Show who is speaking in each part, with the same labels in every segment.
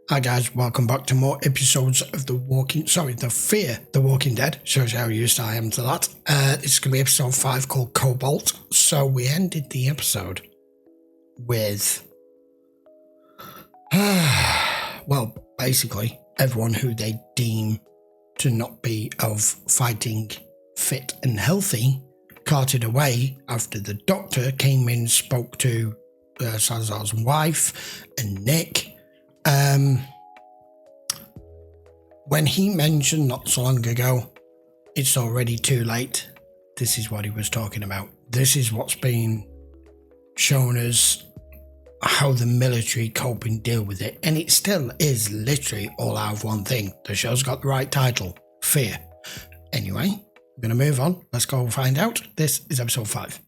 Speaker 1: Hi guys, welcome back to more episodes of the Fear the Walking Dead. Shows you how used I am to that. This is going to be episode 5 called Cobalt. So we ended the episode with, well, basically everyone who they deem to not be of fighting fit and healthy carted away after the doctor came in, spoke to Salazar's wife and Nick. When he mentioned not so long ago, it's already too late. This is what he was talking about. This is what's been shown as how the military cope and deal with it. And it still is literally all out of one thing. The show's got the right title, Fear. Anyway, I'm going to move on. Let's go find out. This is episode 5.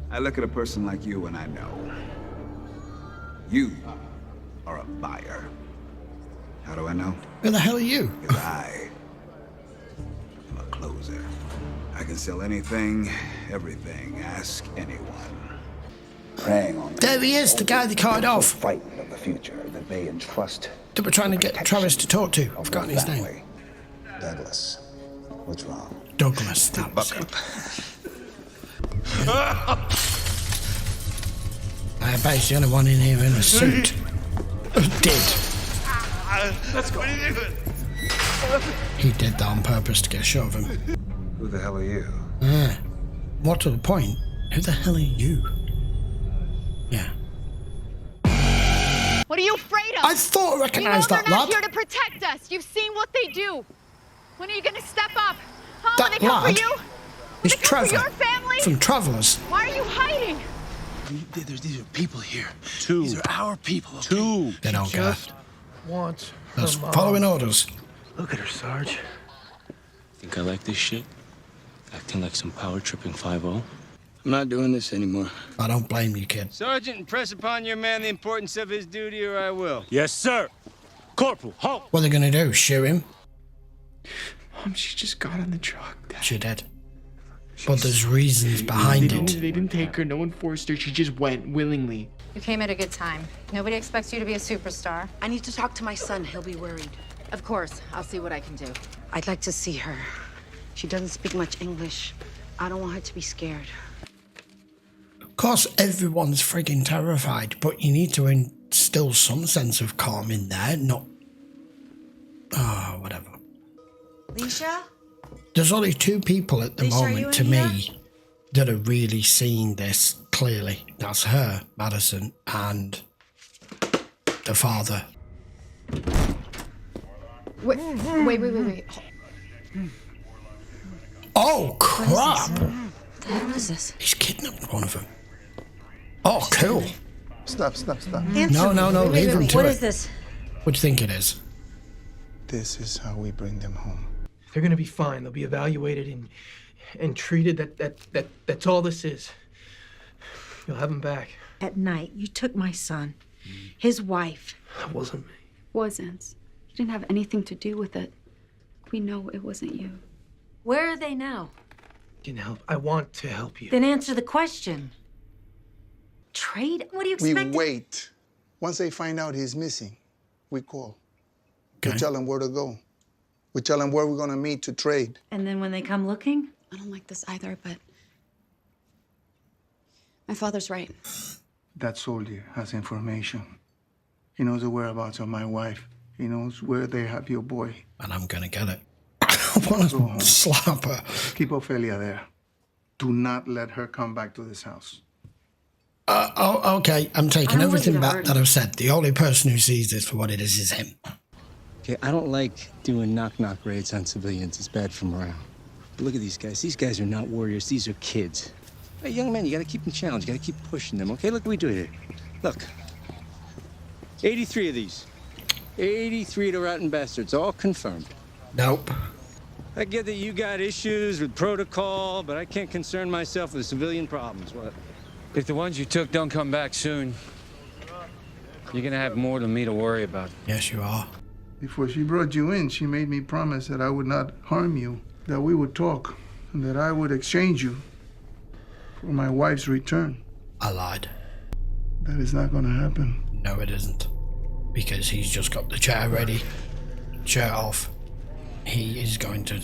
Speaker 2: I look at a person like you and I know. You are a buyer. How do I know?
Speaker 1: Who the hell are you?
Speaker 2: Because I am a closer. I can sell anything, everything. Ask anyone. Preying on
Speaker 1: there he is, the guy they carted off.
Speaker 2: Fight of the future that they entrust.
Speaker 1: That we're trying to get Travis to talk to. I've forgotten his name.
Speaker 2: Douglas. What's wrong?
Speaker 1: Douglas, that was it. I bet he's the only one in here in a suit. Did.
Speaker 3: Let's go. What are you doing?
Speaker 1: He did that on purpose to get a shot of him.
Speaker 2: Who the hell are you?
Speaker 1: More to the point, who the hell are you? Yeah.
Speaker 4: What are you afraid of?
Speaker 1: I thought I recognised that
Speaker 4: they're
Speaker 1: lad.
Speaker 4: not here to protect us. You've seen what they do. When are you going to step up? Huh?
Speaker 1: That
Speaker 4: When they come
Speaker 1: lad
Speaker 4: for you?
Speaker 1: is
Speaker 4: They come for
Speaker 1: Trevor
Speaker 4: your family?
Speaker 1: from Travellers.
Speaker 4: Why are you hiding?
Speaker 3: These are people here. These are our people. Okay?
Speaker 1: They don't care.
Speaker 3: Just wants
Speaker 1: That's
Speaker 3: her mom.
Speaker 1: following orders.
Speaker 3: Look at her, Sarge.
Speaker 5: Think I like this shit? Acting like some power-tripping 5-0?
Speaker 6: I'm not doing this anymore.
Speaker 1: I don't blame you, kid.
Speaker 7: Sergeant, impress upon your man the importance of his duty, or I will.
Speaker 5: Yes, sir. Corporal, halt.
Speaker 1: What are they going to do? Shoot him?
Speaker 8: Mom, she just got on the truck.
Speaker 1: She did. But there's reasons behind
Speaker 8: They
Speaker 1: it.
Speaker 8: didn't take her. No one forced her. She just went willingly.
Speaker 9: You came at a good time. Nobody expects you to be a superstar.
Speaker 10: I need to talk to my son. He'll be worried.
Speaker 9: Of course, I'll see what I can do.
Speaker 10: I'd like to see her. She doesn't speak much English. I don't want her to be scared.
Speaker 1: Of course, everyone's frigging terrified, but you need to instill some sense of calm in there, not... whatever.
Speaker 10: Leisha?
Speaker 1: There's only 2 people at the
Speaker 10: Lisa, are you
Speaker 1: moment, to
Speaker 10: in
Speaker 1: me, that are really seeing this clearly. That's her, Madison, and the father.
Speaker 9: Wait.
Speaker 1: Oh, crap!
Speaker 10: What is this?
Speaker 1: He's kidnapped one of them. Oh, cool.
Speaker 2: Stop.
Speaker 1: No, leave him to
Speaker 10: What
Speaker 1: it.
Speaker 10: is this?
Speaker 1: What do you think it is?
Speaker 2: This is how we bring them home.
Speaker 8: They're gonna be fine. They'll be evaluated and treated. That's all this is. You'll have them back.
Speaker 10: At night, you took my son, his wife.
Speaker 8: That wasn't me.
Speaker 11: Wasn't. You didn't have anything to do with it. We know it wasn't you.
Speaker 10: Where are they now?
Speaker 8: Can help. I want to help you.
Speaker 10: Then answer the question. Trade? What do you expect?
Speaker 12: We wait. Once they find out he's missing, we call.
Speaker 1: Okay.
Speaker 12: We tell him where to go. We tell him where we're gonna meet to trade.
Speaker 10: And then when they come looking?
Speaker 11: I don't like this either, but my father's right.
Speaker 12: That soldier has information. He knows the whereabouts of my wife. He knows where they have your boy.
Speaker 1: And I'm gonna get it. I want to slap her.
Speaker 12: Keep Ophelia there. Do not let her come back to this house.
Speaker 1: Okay, I'm taking
Speaker 10: I don't want
Speaker 1: everything
Speaker 10: you to
Speaker 1: back
Speaker 10: hurt
Speaker 1: that
Speaker 10: me.
Speaker 1: I've said. The only person who sees this for what it is him.
Speaker 5: Okay, I don't like doing knock-knock raids on civilians. It's bad for morale. But look at these guys. These guys are not warriors. These are kids. Hey, young men, you gotta keep them challenged. You gotta keep pushing them, okay? Look what we do here. Look. 83 of these. 83 to rotten bastards, all confirmed.
Speaker 1: Nope.
Speaker 7: I get that you got issues with protocol, but I can't concern myself with civilian problems. What? If the ones you took don't come back soon, you're gonna have more than me to worry about.
Speaker 1: Yes, you are.
Speaker 12: Before she brought you in, she made me promise that I would not harm you, that we would talk, and that I would exchange you for my wife's return.
Speaker 1: I lied.
Speaker 12: That is not gonna happen.
Speaker 1: No, it isn't. because he's just got the chair ready, shirt off. He is going to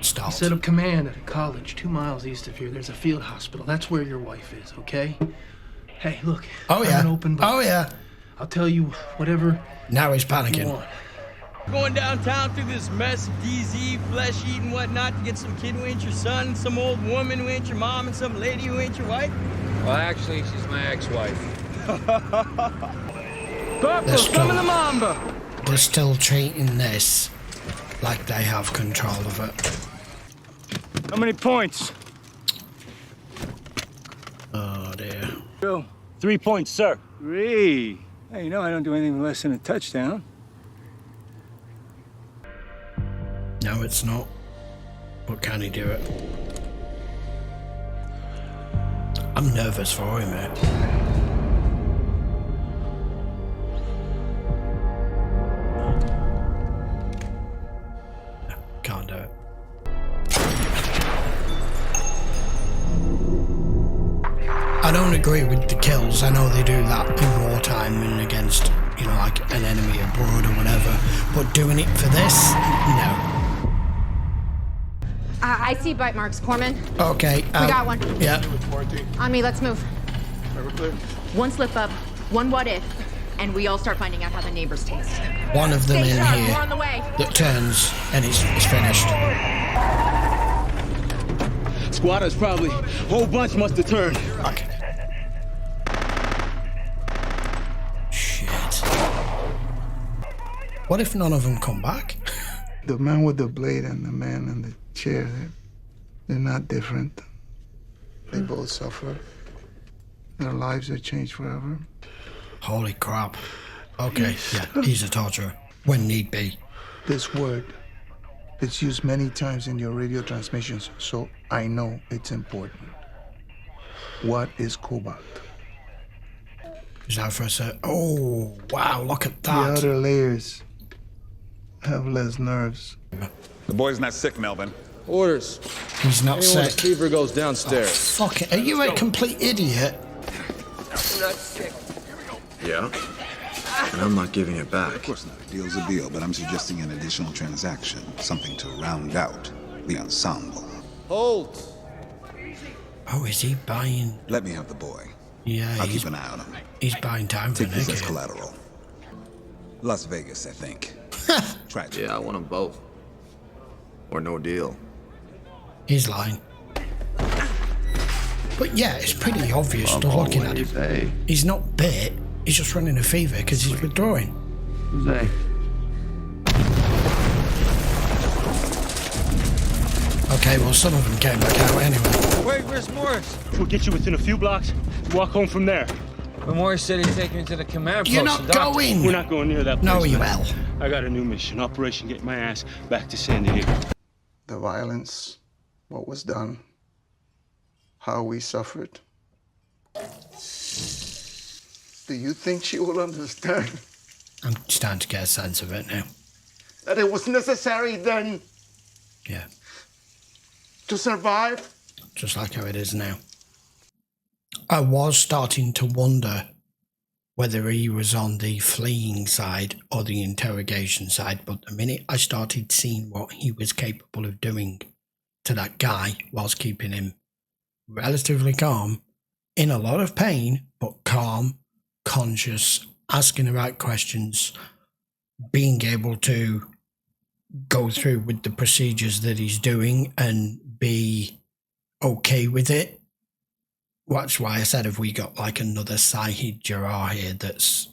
Speaker 1: start.
Speaker 8: Set up command at a college 2 miles east of here. There's a field hospital. That's where your wife is, okay? Hey, look.
Speaker 1: Oh, yeah.
Speaker 8: I'm an open book.
Speaker 1: Oh, yeah.
Speaker 8: I'll tell you whatever.
Speaker 1: Now he's panicking.
Speaker 13: Going downtown through this mess of DZ, flesh eating whatnot to get some kid who ain't your son, some old woman who ain't your mom, and some lady who ain't your wife?
Speaker 7: Well, actually, she's my ex-wife.
Speaker 1: They're
Speaker 13: summon the Mamba!
Speaker 1: They're still treating this like they have control of it.
Speaker 5: How many points?
Speaker 1: Oh, dear.
Speaker 5: Go. 3 points, sir. 3. Hey, you know I don't do anything less than a touchdown.
Speaker 1: No, it's not. But can he do it? I'm nervous for him, mate. No, can't do it. I don't agree with the kills. I know they do that in wartime and against, you know, like an enemy abroad or whatever. But doing it for this? No.
Speaker 9: I see bite marks, Corman.
Speaker 1: Okay.
Speaker 9: We got one.
Speaker 1: Yeah.
Speaker 9: On me, let's move. One slip up, one what if, and we all start finding out how the neighbors taste.
Speaker 1: One of them
Speaker 9: Stay
Speaker 1: in
Speaker 9: sharp,
Speaker 1: here
Speaker 9: we're on the way.
Speaker 1: that turns and it's finished.
Speaker 13: Squatters probably. Whole bunch must have turned.
Speaker 1: Okay. Shit. What if none of them come back?
Speaker 12: The man with the blade and the man in the chair, they're not different. They both suffer. Their lives are changed forever.
Speaker 1: Holy crap. Okay, yeah, he's a torturer. When need be.
Speaker 12: This word, it's used many times in your radio transmissions, so I know it's important. What is cobalt?
Speaker 1: Is that for a set? Oh, wow, look at
Speaker 12: The
Speaker 1: that.
Speaker 12: outer layers have less nerves.
Speaker 2: The boy's not sick, Melvin.
Speaker 3: Orders.
Speaker 1: He's not
Speaker 3: Anyone with
Speaker 1: sick.
Speaker 3: fever goes downstairs.
Speaker 1: Oh, fuck it. Are you a complete idiot?
Speaker 3: I'm not sick. Yeah? And I'm not giving it back.
Speaker 2: Of course not. A deal's a deal, but I'm suggesting an additional transaction. Something to round out the ensemble.
Speaker 3: Hold.
Speaker 1: Oh, is he buying?
Speaker 2: Let me have the boy.
Speaker 1: Yeah,
Speaker 2: I'll
Speaker 1: he's,
Speaker 2: keep an eye on him.
Speaker 1: He's buying time for
Speaker 2: Take this as
Speaker 1: Nicky.
Speaker 2: collateral. Las Vegas, I think. Tragic.
Speaker 3: Yeah, I want them both. Or no deal.
Speaker 1: He's lying. But yeah, it's pretty obvious just looking at him. He's not bit. He's just running a fever because he's withdrawing.
Speaker 5: Jose.
Speaker 1: Okay, well, some of them came back out anyway.
Speaker 13: Wait, where's Morris?
Speaker 5: We'll get you within a few blocks. Walk home from there.
Speaker 7: But Morris said he'd take me to the command post.
Speaker 1: You're not going.
Speaker 5: We're not going near that place.
Speaker 1: No, you
Speaker 5: man.
Speaker 1: will.
Speaker 5: I got a new mission. Operation Get My Ass Back to San Diego.
Speaker 12: The violence, what was done, how we suffered. Do you think she will understand
Speaker 1: I'm starting to get a sense of it now.
Speaker 12: that it was necessary then
Speaker 1: Yeah,
Speaker 12: to survive?
Speaker 1: just like how it is now. I was starting to wonder whether he was on the fleeing side or the interrogation side, but the minute I started seeing what he was capable of doing to that guy whilst keeping him relatively calm, in a lot of pain, but calm, conscious, asking the right questions, being able to go through with the procedures that he's doing and be okay with it. That's why I said, have we got like another Sahid Jarrah here that's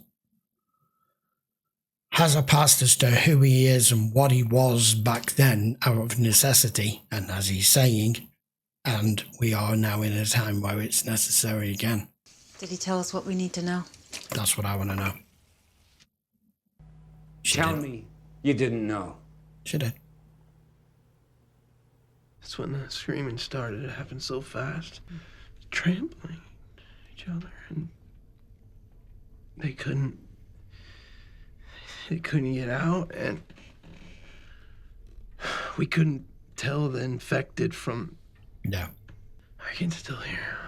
Speaker 1: has a past as to who he is and what he was back then out of necessity, and as he's saying, and we are now in a time where it's necessary again.
Speaker 10: Did he tell us what we need to know?
Speaker 1: That's what I want to know.
Speaker 7: Tell me you didn't know.
Speaker 1: She did.
Speaker 8: That's when the screaming started. It happened so fast. Trampling each other, and they couldn't get out, and we couldn't tell the infected from...
Speaker 1: No.
Speaker 8: I can still hear.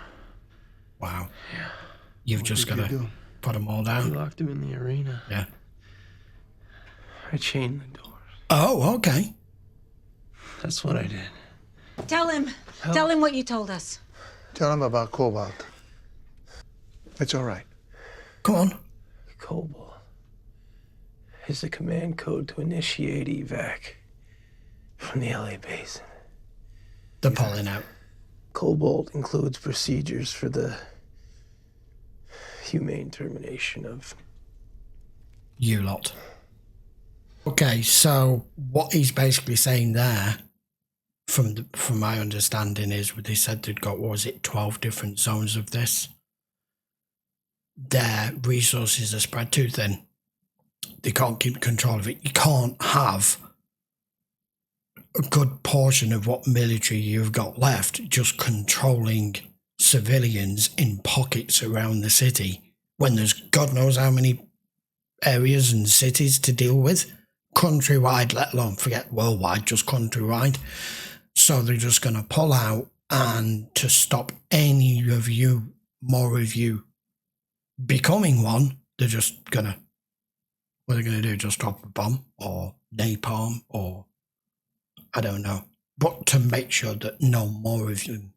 Speaker 1: Wow.
Speaker 8: Yeah.
Speaker 1: You've just got to put them all
Speaker 8: We
Speaker 1: down.
Speaker 8: locked him in the arena.
Speaker 1: Yeah.
Speaker 8: I chained the doors.
Speaker 1: Oh, okay.
Speaker 8: That's what I did.
Speaker 10: Tell him. Tell him what you told us.
Speaker 12: Tell him about Cobalt. It's all right.
Speaker 1: Come on.
Speaker 8: Cobalt is the command code to initiate evac from the LA basin.
Speaker 1: They're pulling out.
Speaker 8: Cobalt includes procedures for the humane termination of
Speaker 1: you lot. Okay, so what he's basically saying there, from my understanding, is they said they'd got, what was it, 12 different zones of this. Their resources are spread too thin. They can't keep control of it. You can't have a good portion of what military you've got left just controlling civilians in pockets around the city when there's God knows how many areas and cities to deal with, countrywide, let alone forget worldwide, just countrywide. So they're just going to pull out, and to stop any of you, more of you, becoming one, they're just going to, what are they going to do, just drop a bomb or napalm or I don't know, but to make sure that no more of them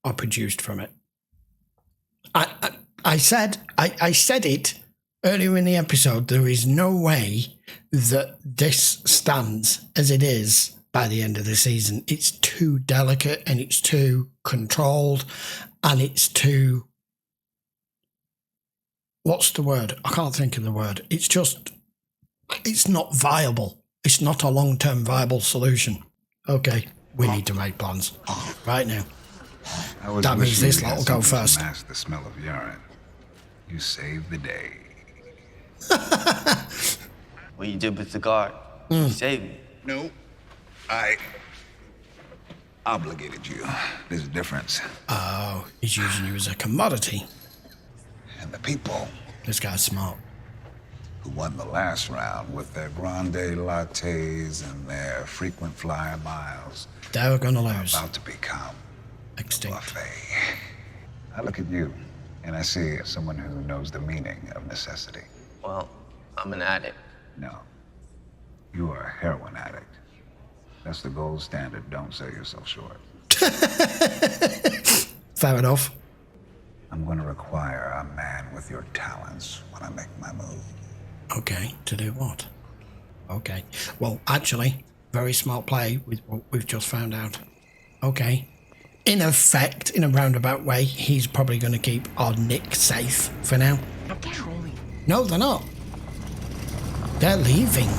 Speaker 1: are produced from it. I said it earlier in the episode, there is no way that this stands as it is by the end of the season. It's too delicate and it's too controlled and it's too, what's the word? I can't think of the word. It's just, it's not viable. It's not a long-term viable solution. Okay, we need to make plans right now. That means this lot will go first.
Speaker 2: Mask the smell of urine. You saved the day.
Speaker 13: What you did with the guard, you saved me.
Speaker 2: No, I obligated you. There's a difference.
Speaker 1: Oh, he's using you as a commodity.
Speaker 2: And the people
Speaker 1: This guy's smart.
Speaker 2: who won the last round with their grande lattes and their frequent flyer miles,
Speaker 1: They're gonna lose.
Speaker 2: about to become
Speaker 1: extinct.
Speaker 2: Buffet. I look at you and I see someone who knows the meaning of necessity.
Speaker 13: Well, I'm an addict.
Speaker 2: No, you are a heroin addict. That's the gold standard. Don't sell yourself short.
Speaker 1: Fair enough.
Speaker 2: I'm going to require a man with your talents when I make my move.
Speaker 1: Okay, to do what? Okay. Well, actually, very smart play with what we've just found out. Okay. In effect, in a roundabout way, he's probably going to keep our Nick safe for now.
Speaker 13: I'm patrolling.
Speaker 1: No, they're not. They're leaving.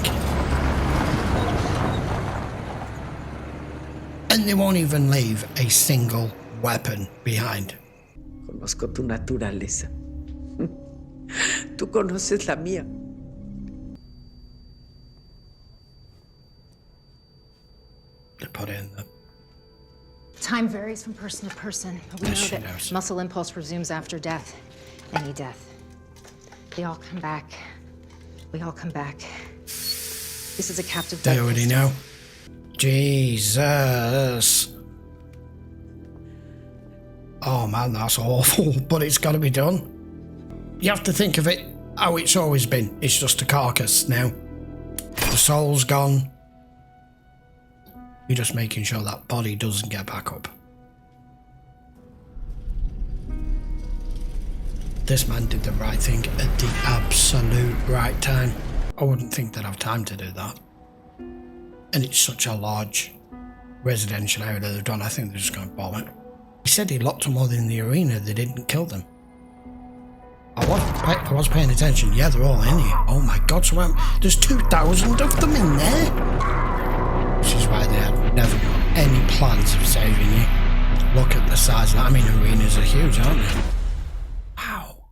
Speaker 1: And they won't even leave a single weapon behind.
Speaker 14: Conozco tu naturaleza. Tú conoces la mía.
Speaker 1: They put it in the...
Speaker 9: Time varies from person to person, but we know
Speaker 1: Yes, she
Speaker 9: that
Speaker 1: knows.
Speaker 9: muscle impulse resumes after death. Any death. They all come back. We all come back. This is a captive
Speaker 1: They
Speaker 9: blood
Speaker 1: already
Speaker 9: crystal.
Speaker 1: know. Jesus. Oh man, that's awful, but it's got to be done. You have to think of it how it's always been. It's just a carcass now. The soul's gone. You're just making sure that body doesn't get back up. This man did the right thing at the absolute right time. I wouldn't think they'd have time to do that. And it's such a large residential area that they've done. I think they're just going to bomb it. He said he locked them all in the arena. They didn't kill them. I was paying attention. Yeah, they're all in here. Oh my God, so there's 2,000 of them in there. Which is why they had never got any plans of saving you. Look at the size of that. I mean, arenas are huge, aren't they? Wow.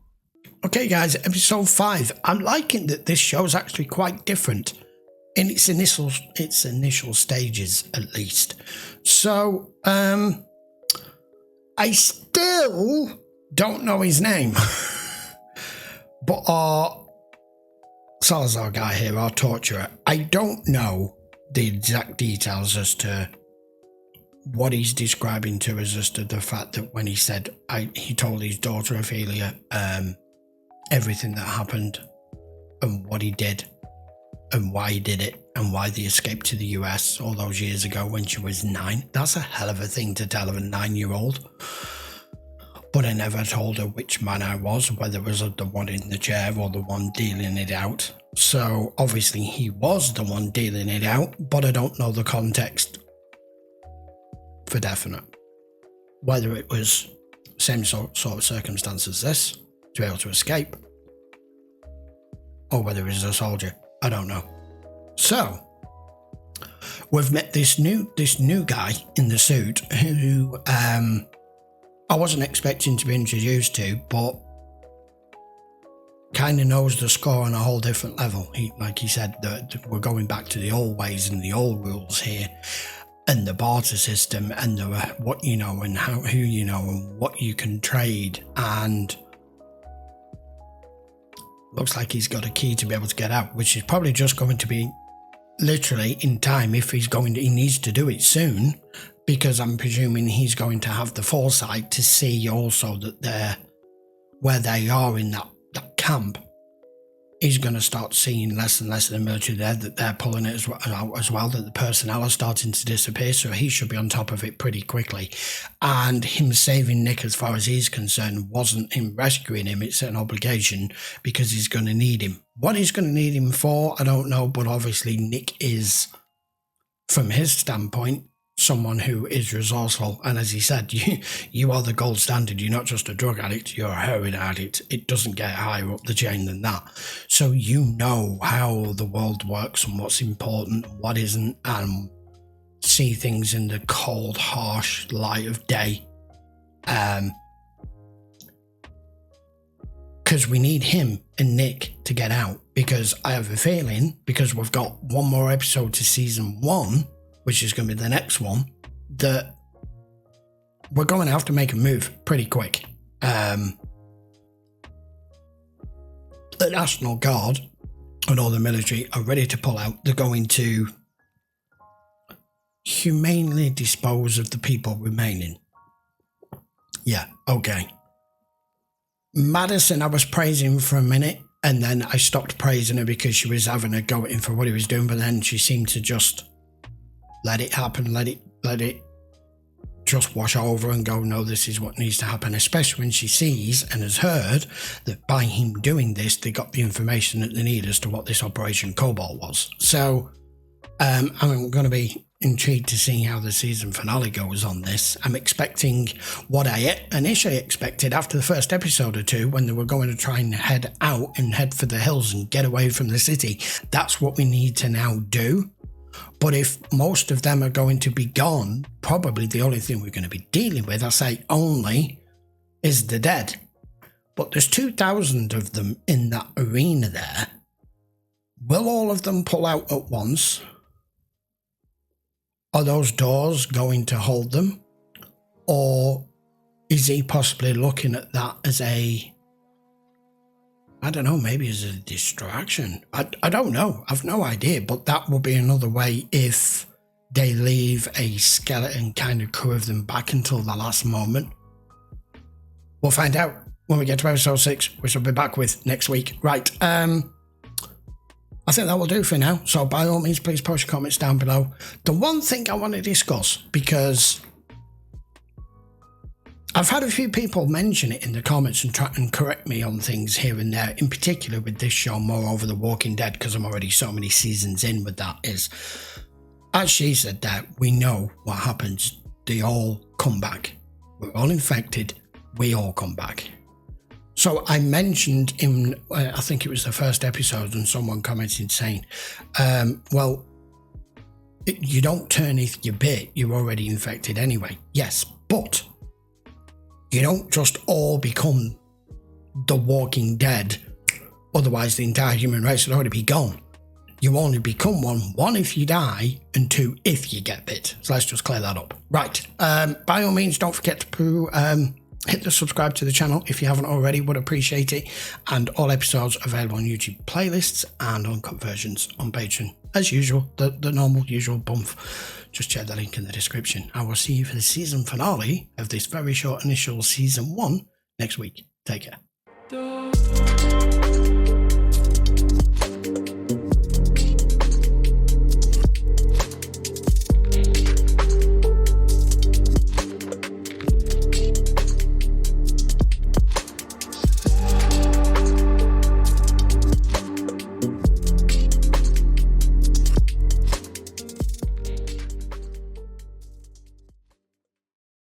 Speaker 1: Okay, guys, episode 5. I'm liking that this show's actually quite different in its initial stages, at least. So, I still don't know his name. But our Salazar guy here, our torturer, I don't know the exact details as to what he's describing to us, as to the fact that when he said he told his daughter Ophelia everything that happened and what he did and why he did it and why they escaped to the US all those years ago when she was 9. That's a hell of a thing to tell of a 9-year-old. But I never told her which man I was, whether it was the one in the chair or the one dealing it out. So obviously he was the one dealing it out, but I don't know the context for definite. Whether it was same sort of circumstance as this, to be able to escape, or whether it was a soldier, I don't know. So we've met this new guy in the suit who I wasn't expecting to be introduced to, but kind of knows the score on a whole different level. Like he said, that we're going back to the old ways and the old rules here, and the barter system, and the what you know and who you know and what you can trade, and looks like he's got a key to be able to get out, which is probably just going to be literally in time if he needs to do it soon, because I'm presuming he's going to have the foresight to see also that where they are in that camp, he's going to start seeing less and less of the military there, that they're pulling it out as well, that the personnel are starting to disappear, so he should be on top of it pretty quickly. And him saving Nick, as far as he's concerned, wasn't him rescuing him, it's an obligation, because he's going to need him. What he's going to need him for, I don't know, but obviously Nick is, from his standpoint, someone who is resourceful, and as he said, you are the gold standard. You're not just a drug addict, you're a heroin addict. It doesn't get higher up the chain than that. So you know how the world works and what's important, what isn't, and see things in the cold, harsh light of day. Because we need him and Nick to get out, because I have a feeling, because we've got one more episode to season 1, which is going to be the next one, that we're going to have to make a move pretty quick. The National Guard and all the military are ready to pull out. They're going to humanely dispose of the people remaining. Yeah, okay. Madison, I was praising for a minute, and then I stopped praising her because she was having a go at him for what he was doing, but then she seemed to just let it happen, let it just wash over and go, no, this is what needs to happen, especially when she sees and has heard that by him doing this, they got the information that they need as to what this Operation Cobalt was. So I'm going to be intrigued to see how the season finale goes on this. I'm expecting what I initially expected after the first episode or two, when they were going to try and head out and head for the hills and get away from the city. That's what we need to now do. But if most of them are going to be gone, probably the only thing we're going to be dealing with, I say only, is the dead. But there's 2,000 of them in that arena there. Will all of them pull out at once? Are those doors going to hold them? Or is he possibly looking at that as I don't know, maybe as a distraction. I don't know. I've no idea. But that will be another way if they leave a skeleton kind of crew of them back until the last moment. We'll find out when we get to episode 6, which I'll be back with next week. Right. I think that will do for now. So by all means, please post your comments down below. The one thing I want to discuss, because I've had a few people mention it in the comments and try and correct me on things here and there, in particular with this show, moreover The Walking Dead, because I'm already so many seasons in with that, is, as she said there, we know what happens. They all come back. We're all infected. We all come back. So I mentioned in, I think it was the first episode, and someone commented saying, well, you don't turn if you're bit, you're already infected anyway. Yes, but you don't just all become the Walking Dead, otherwise the entire human race would already be gone. You only become one if you die, and 2 if you get bit. So let's just clear that up. Right, by all means, don't forget to hit the subscribe to the channel if you haven't already, would appreciate it. And all episodes available on YouTube playlists and uncut versions on Patreon. As usual, the normal usual bump. Just check the link in the description. I will see you for the season finale of this very short initial season 1 next week. Take care.